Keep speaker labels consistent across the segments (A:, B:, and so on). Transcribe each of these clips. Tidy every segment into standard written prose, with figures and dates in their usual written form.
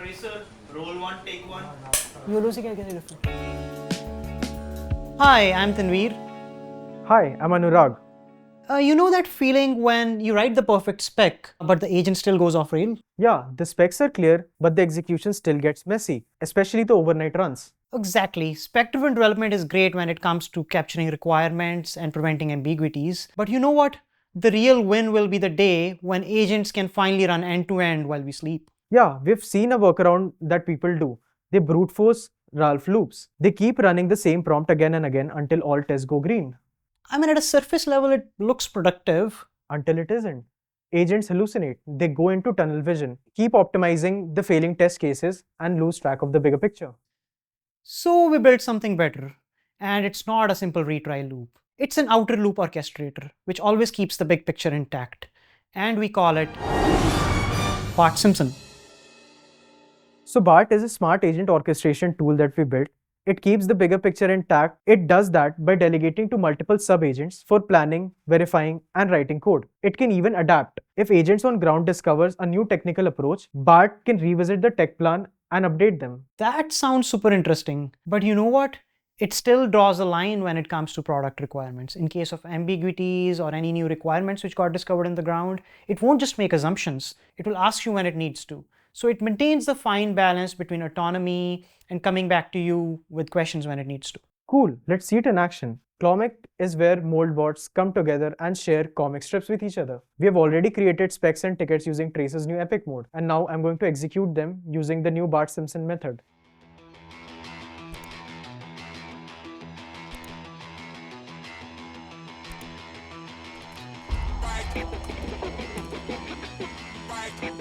A: Traycer, roll one, take one.
B: Hi, I'm Tanveer.
C: Hi, I'm Anurag.
B: You know that feeling when you write the perfect spec, but the agent still goes off rail?
C: Yeah, the specs are clear, but the execution still gets messy, especially the overnight runs.
B: Exactly. Spec-driven development is great when it comes to capturing requirements and preventing ambiguities. But you know what? The real win will be the day when agents can finally run end-to-end while we sleep.
C: Yeah, we've seen a workaround that people do. They brute force Ralph loops. They keep running the same prompt again and again until all tests go green.
B: I mean, at a surface level, it looks productive.
C: Until it isn't. Agents hallucinate. They go into tunnel vision, keep optimizing the failing test cases, and lose track of the bigger picture.
B: So we built something better. And it's not a simple retry loop. It's an outer loop orchestrator, which always keeps the big picture intact. And we call it Bart Simpson.
C: So BART is a smart agent orchestration tool that we built. It keeps the bigger picture intact. It does that by delegating to multiple sub-agents for planning, verifying, and writing code. It can even adapt. If agents on ground discovers a new technical approach, BART can revisit the tech plan and update them.
B: That sounds super interesting. But you know what? It still draws a line when it comes to product requirements. In case of ambiguities or any new requirements which got discovered in the ground, it won't just make assumptions. It will ask you when it needs to. So it maintains the fine balance between autonomy and coming back to you with questions when it needs to.
C: Cool, let's see it in action. Clawmics is where mold bots come together and share comic strips with each other. We have already created specs and tickets using Tracer's new epic mode, and now I'm going to execute them using the new Bart Simpson method.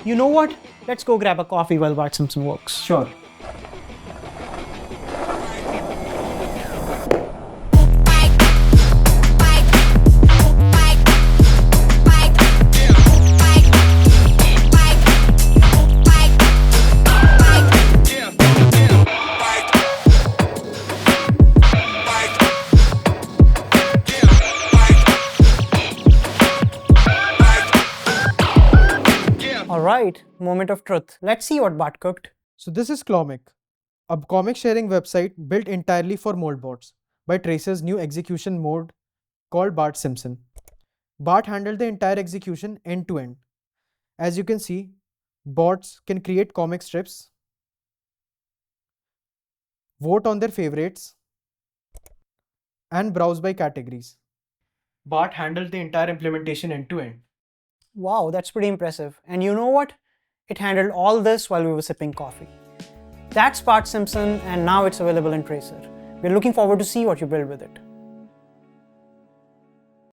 B: You know what? Let's go grab a coffee while Bart Simpson works.
C: Sure.
B: Alright, moment of truth. Let's see what Bart cooked.
C: So this is Clawmics, a comic sharing website built entirely for mold bots by Tracer's new execution mode called Bart Simpson. Bart handled the entire execution end to end. As you can see, bots can create comic strips, vote on their favorites, and browse by categories. Bart handled the entire implementation end to end.
B: Wow, that's pretty impressive. And you know what? It handled all this while we were sipping coffee. That's Bart Simpson, and now it's available in Traycer. We're looking forward to see what you build with it.